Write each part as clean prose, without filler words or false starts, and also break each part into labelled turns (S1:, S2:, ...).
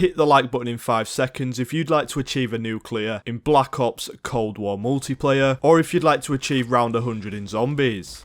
S1: hit the like button in 5 seconds if you'd like to achieve a nuclear in Black Ops Cold War multiplayer, or if you'd like to achieve round 100 in zombies.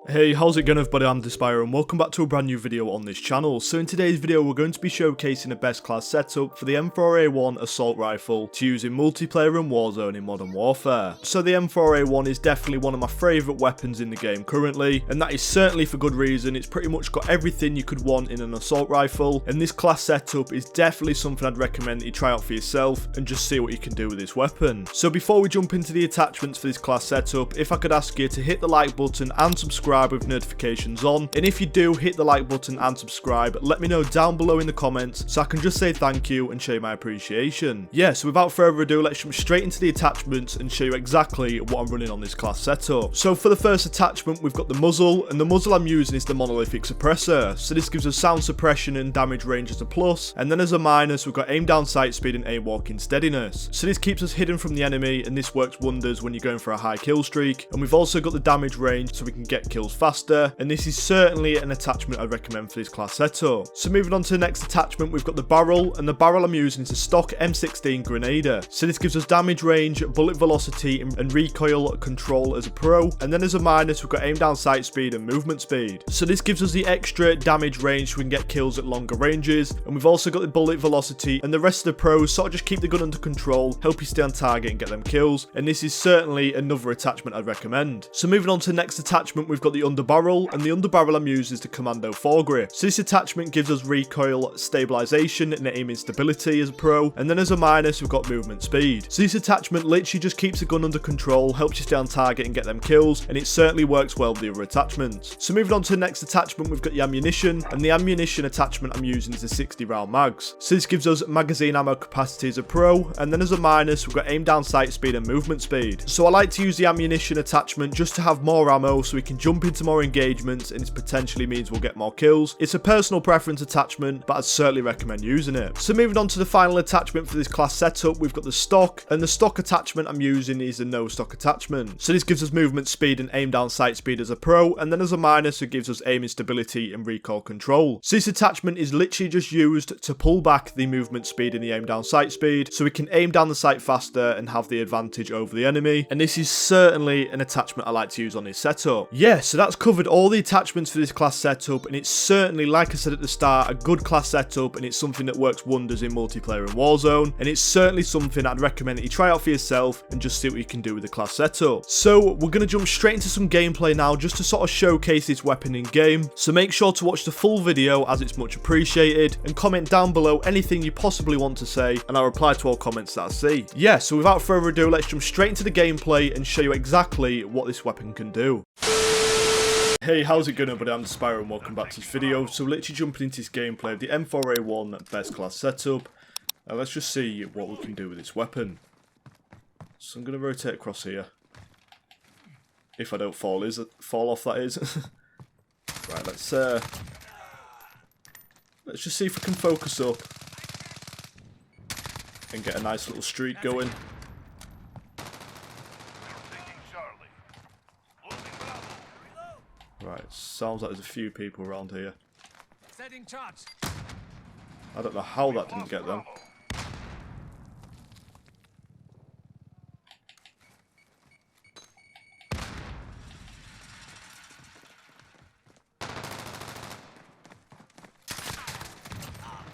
S1: Hey, how's it going everybody? I'm DSpireYT and welcome back to a brand new video on this channel. So in today's video we're going to be showcasing a best class setup for the M4A1 assault rifle to use in multiplayer and Warzone in Modern Warfare. So the M4A1 is definitely one of my favourite weapons in the game currently, and that is certainly for good reason. It's pretty much got everything you could want in an assault rifle, and this class setup is definitely something I'd recommend that you try out for yourself and just see what you can do with this weapon. So before we jump into the attachments for this class setup, if I could ask you to hit the like button and subscribe with notifications on, and if you do hit the like button and subscribe, let me know down below in the comments so I can just say thank you and show you my appreciation. Yeah, so without further ado, let's jump straight into the attachments and show you exactly what I'm running on this class setup. So for the first attachment we've got the muzzle, and the muzzle I'm using is the monolithic suppressor. So this gives us sound suppression and damage range as a plus, and then as a minus we've got aim down sight speed and aim walking steadiness. So this keeps us hidden from the enemy, and this works wonders when you're going for a high kill streak. And we've also got the damage range so we can get kills faster, and this is certainly an attachment I'd recommend for this class setup. So moving on to the next attachment, we've got the barrel, and the barrel I'm using is a stock M16 Grenadier. So this gives us damage range, bullet velocity and recoil control as a pro, and then as a minus we've got aim down sight speed and movement speed. So this gives us the extra damage range so we can get kills at longer ranges, and we've also got the bullet velocity, and the rest of the pros sort of just keep the gun under control, help you stay on target and get them kills, and this is certainly another attachment I'd recommend. So moving on to the next attachment, we've got the underbarrel, and the underbarrel I'm using is the Commando foregrip. So this attachment gives us recoil stabilization and aiming stability as a pro, and then as a minus we've got movement speed. So this attachment literally just keeps the gun under control, helps you stay on target and get them kills, and it certainly works well with the other attachments. So moving on to the next attachment, we've got the ammunition, and the ammunition attachment I'm using is the 60 round mags. So this gives us magazine ammo capacity as a pro, and then as a minus we've got aim down sight speed and movement speed. So I like to use the ammunition attachment just to have more ammo so we can jump into more engagements, and it potentially means we'll get more kills. It's a personal preference attachment, but I'd certainly recommend using it. So moving on to the final attachment for this class setup, we've got the stock, and the stock attachment I'm using is a no stock attachment. So this gives us movement speed and aim down sight speed as a pro, and then as a minus it gives us aiming stability and recoil control. So this attachment is literally just used to pull back the movement speed and the aim down sight speed so we can aim down the sight faster and have the advantage over the enemy, and this is certainly an attachment I like to use on this setup. Yeah, so that's covered all the attachments for this class setup, and it's certainly, like I said at the start, a good class setup, and it's something that works wonders in multiplayer and Warzone, and it's certainly something I'd recommend that you try out for yourself and just see what you can do with the class setup. So we're going to jump straight into some gameplay now just to sort of showcase this weapon in game, so make sure to watch the full video as it's much appreciated, and comment down below anything you possibly want to say and I'll reply to all comments that I see. Yeah, so without further ado, let's jump straight into the gameplay and show you exactly what this weapon can do. Hey, how's it going everybody? I'm DSpireYT and welcome back to this video. So literally jumping into this gameplay of the M4A1 best class setup. Let's just see what we can do with this weapon. So I'm going to rotate across here. If I don't fall off, that is. Right, let's just see if we can focus up and get a nice little streak going. Right, sounds like there's a few people around here. I don't know how that didn't get them.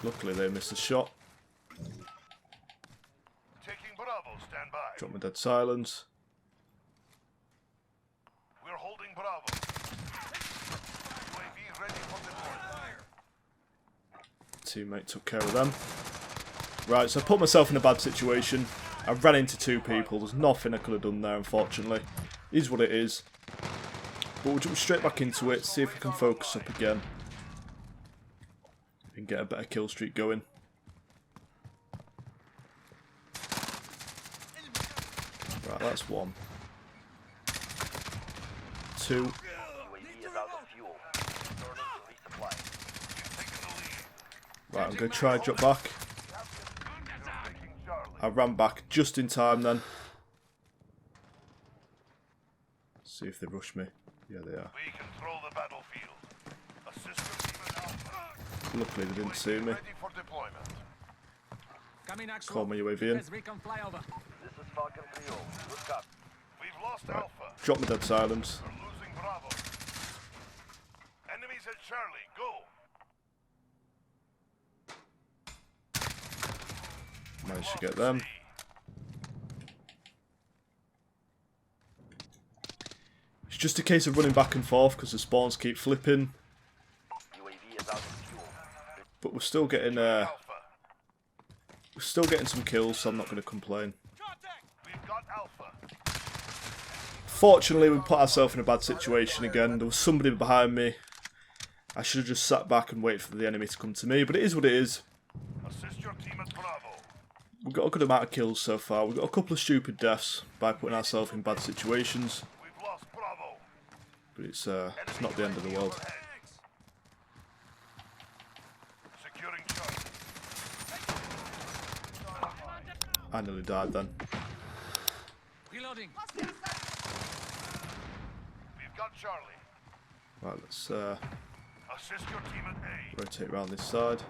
S1: Luckily they missed a shot. Drop my dead silence.
S2: We're holding Bravo. UAV ready for deployment.
S1: Teammate took care of them. Right, so I put myself in a bad situation. I ran into two people. There's nothing I could have done there, unfortunately. It is what it is. But we'll jump straight back into it, see if we can focus up again. And get a better kill streak going. Right, that's one. Two. Right, I'm going to try drop back. I ran back just in time then. See if they rush me. Yeah, they are.
S2: We control the battlefield. A system even alpha.
S1: Luckily they didn't see me.
S2: Ready for deployment.
S1: Call my UAV in.
S3: This is Falcon 3-0. Good copy.
S2: We've lost
S1: Right.
S2: Alpha.
S1: Drop my dead silence.
S2: We're losing Bravo. Enemies at Charlie. Go.
S1: Managed to get them. It's just a case of running back and forth because the spawns keep flipping.
S3: UAV is out of fuel.
S1: But we're still getting
S2: Alpha.
S1: some kills, so I'm not going to complain.
S2: We've got Alpha.
S1: Fortunately, we put ourselves in a bad situation again. There was somebody behind me. I should have just sat back and waited for the enemy to come to me, but it is what it is.
S2: Assist your team at Bravo.
S1: We've got a good amount of kills so far. We've got a couple of stupid deaths by putting ourselves in bad situations,
S2: We've lost Bravo.
S1: but it's not the end of the world.
S2: Overhead. Securing Charlie.
S1: I nearly died then.
S3: Reloading.
S2: We've got Charlie.
S1: Right, let's
S2: Assist your team at A.
S1: rotate around this side.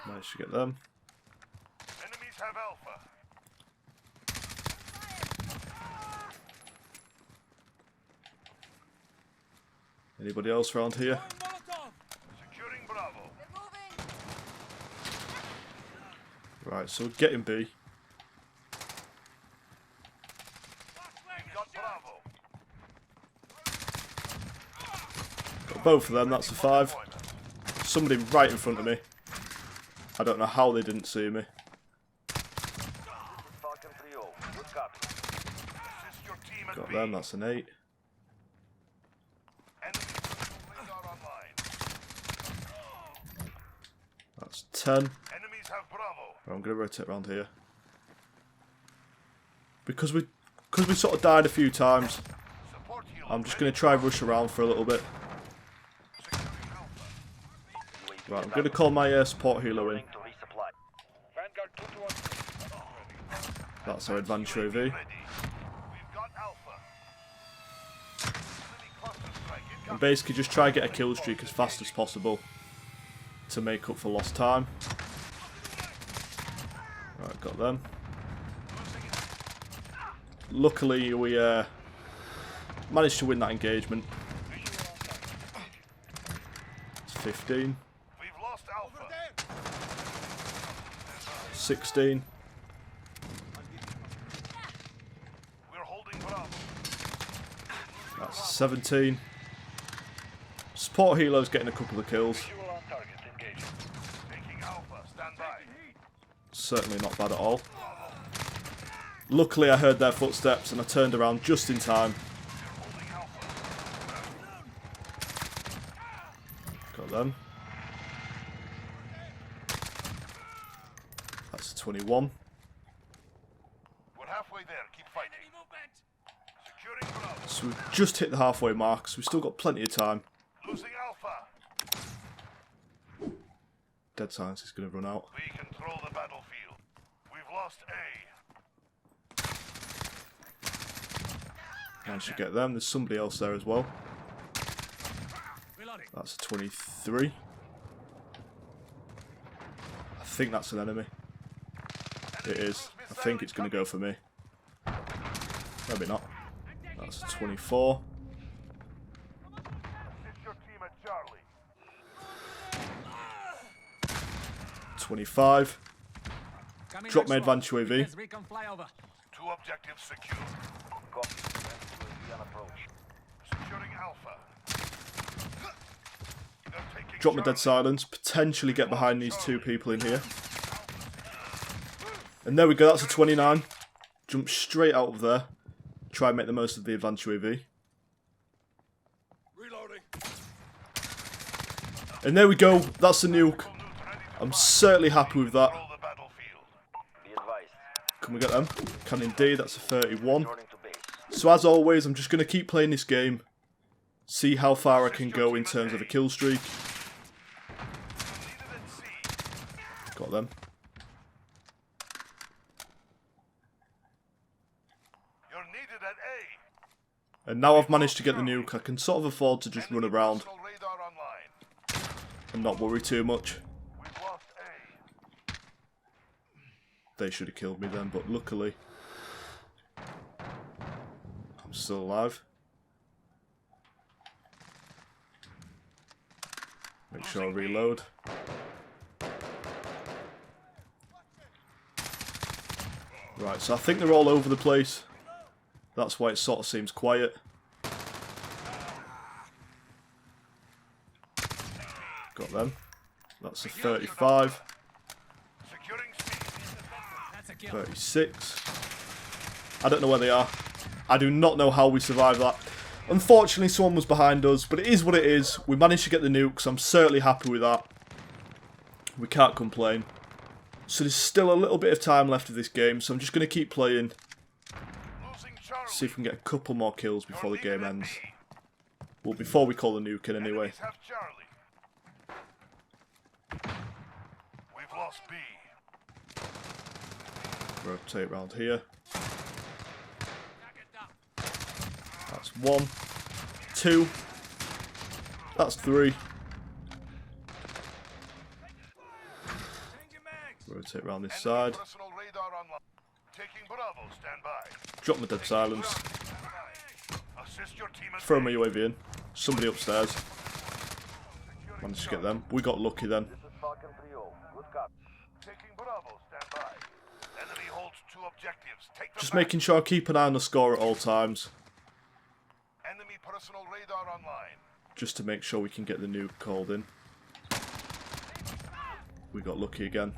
S1: Managed to get them.
S2: Enemies have Alpha.
S1: Anybody else around here?
S2: Securing Bravo.
S1: Right, so we're getting B.
S2: We've got Bravo.
S1: Got both of them, that's a 5. Somebody right in front of me. I don't know how they didn't see me.
S3: Falcon 3-0. Good copy.
S2: Assist your team at
S1: Got
S2: B.
S1: them, that's an 8.
S2: Enemy radar online.
S1: That's 10.
S2: Enemies have Bravo.
S1: Right, I'm going to rotate around here. Because we sort of died a few times,
S2: Support helo.
S1: I'm just going to try and rush around for a little bit.
S2: Securing Alpha.
S3: UAV
S1: Right, I'm
S3: is
S1: going to
S3: out.
S1: call my support helo in.
S3: Ready to resupply.
S2: Vanguard 2-1.
S1: That's our advanced UAV.
S2: Ready. We've got Alpha. Enemy cluster strike.
S1: And
S2: Incoming.
S1: basically just try and get a kill streak as fast as possible to make up for lost time. Right, got them. Luckily we managed to win that engagement. It's 15,
S2: We've lost Alpha.
S1: 16,
S2: We're holding Bravo.
S1: that's 17. Support helo's getting a couple of kills.
S2: Visual on target. Engaging. Taking Alpha. Stand by.
S1: Certainly not bad at all. Luckily I heard their footsteps and I turned around just in time.
S2: We're holding Alpha.
S1: Got them. That's 21.
S2: We're halfway there. Keep fighting. Securing Bravo.
S1: So we've just hit the halfway mark, so we've still got plenty of time.
S2: Losing Alpha.
S1: Dead silence is going to run out.
S2: We control the battlefield. We've lost A.
S1: Managed to get them. There's somebody else there as well.
S3: Reloading.
S1: That's a 23. I think that's an enemy. It is. I think it's going to go for me. Maybe not. That's a 24.
S2: Assist your team at Charlie.
S1: 25.
S3: Coming
S1: Drop my
S3: next one.
S1: advanced UAV.
S3: Yes, recon flyover.
S2: 2 objectives secure.
S3: Copy. UAV on approach.
S2: Securing Alpha. They're taking
S1: Drop my dead
S2: Charlie.
S1: silence. Potentially get behind these 2 people in here. And there we go. That's a 29. Jump straight out of there. Try and make the most of the advanced UAV.
S2: Reloading.
S1: And there we go. That's the nuke.
S2: Ready to
S1: I'm
S2: fire.
S1: certainly happy with that.
S2: Control the battlefield.
S3: Be advised.
S1: Can we get them? Can indeed. That's a 31.
S3: Returning to base.
S1: So as always, I'm just going to keep playing this game. See how far I can go in terms of a kill streak.
S2: Needed at C.
S1: Got them.
S2: You're needed at A.
S1: And now I've managed to get the nuke, I can sort of afford to just run around
S2: Personal radar online.
S1: and not worry too much.
S2: We've lost A.
S1: They should have killed me then, but luckily I'm still alive. Make sure I reload. Right, so I think they're all over the place. That's why it sort of seems quiet. Got them. That's a 35.
S2: Securing C.
S3: That's a kill.
S1: 36. I don't know where they are. I do not know how we survived that. Unfortunately, someone was behind us, but it is what it is. We managed to get the nukes. I'm certainly happy with that. We can't complain. So there's still a little bit of time left of this game, so I'm just going to keep playing.
S2: Losing Charlie.
S1: See if we can get a couple more kills before the game
S2: Leaving at
S1: ends.
S2: B.
S1: Well, before we call the nuke in anyway.
S2: Enemies have Charlie. We've lost B.
S1: Rotate around here.
S3: Target down.
S1: That's 1. 2. That's 3.
S3: Changing mags.
S1: Rotate around this
S2: Enemy
S1: side.
S2: personal radar online. Taking Bravo. Stand by.
S1: Drop my dead silence.
S2: Assist your team at
S1: Throw
S2: B.
S1: my UAV in. Somebody upstairs. Managed to get them. We got lucky then.
S3: This is Falcon 3-0. Good copy.
S2: Taking Bravo. Stand by. Enemy holds 2 objectives. Take them
S1: Just
S2: back.
S1: making sure I keep an eye on the score at all times.
S2: Enemy personal radar online.
S1: Just to make sure we can get the nuke called in. We got lucky again.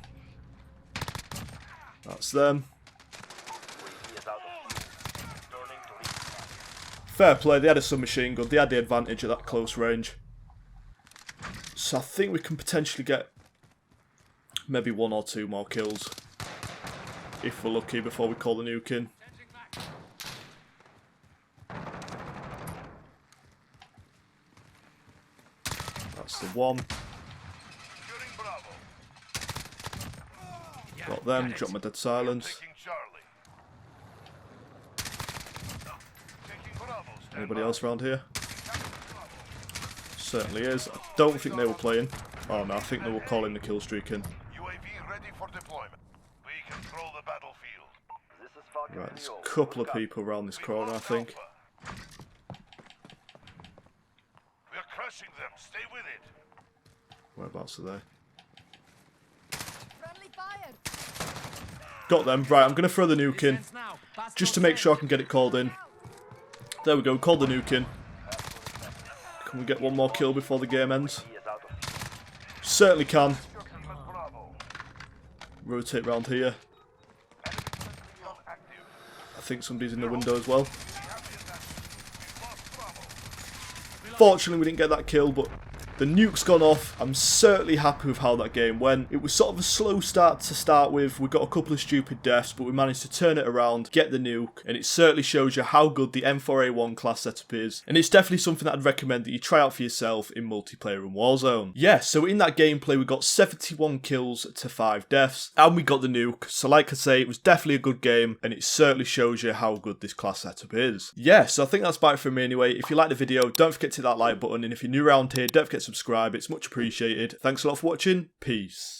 S1: That's them.
S3: UAV is out of fuel. Turning to resupply.
S1: Fair play, they had a submachine gun. They had the advantage at that close range. So I think we can potentially get maybe 1 or 2 more kills. If we're lucky before we call the nuke in.
S3: Changing mags.
S1: That's the 1.
S2: Securing Bravo.
S1: Got them, drop my dead silence.
S2: Taking Charlie. Taking Bravo. Stand
S1: Anybody
S2: by.
S1: else around here? Certainly is. I don't think they were playing. Oh no, I think they were calling the kill streak in.
S2: UAV ready for deployment. We control the battlefield.
S3: This is Falcon
S1: Right, there's
S3: 3-0.
S1: a couple
S3: Good
S1: of
S3: copy.
S1: people around this
S2: We've
S1: corner, I
S2: lost
S1: think.
S2: Alpha. We're crushing them. Stay with it.
S1: Whereabouts are they?
S4: Friendly fired.
S1: Got them. Right, I'm going to throw the nuke in.
S3: Sense now. Pass
S1: Just to
S3: no
S1: make sure I
S3: sense.
S1: can get it called in. There we go, called the nuke in. Can we get 1 more kill before the game ends?
S3: He is out of fuel.
S1: Certainly can.
S2: Your team at Bravo.
S1: Rotate round here.
S2: Enemy active.
S1: I think somebody's in the window as well.
S2: Copy that. We've lost Bravo.
S1: Fortunately, we didn't get that kill, but the nuke's gone off. I'm certainly happy with how that game went. It was sort of a slow start to start with. We got a couple of stupid deaths, but we managed to turn it around, get the nuke, and it certainly shows you how good the M4A1 class setup is. And it's definitely something that I'd recommend that you try out for yourself in multiplayer in Warzone. Yeah, so in that gameplay, we got 71 kills to 5 deaths, and we got the nuke. So like I say, it was definitely a good game, and it certainly shows you how good this class setup is. Yeah, so I think that's about it from me anyway. If you like the video, don't forget to hit that like button, and if you're new around here, don't forget to subscribe. It's much appreciated. Thanks a lot for watching. Peace.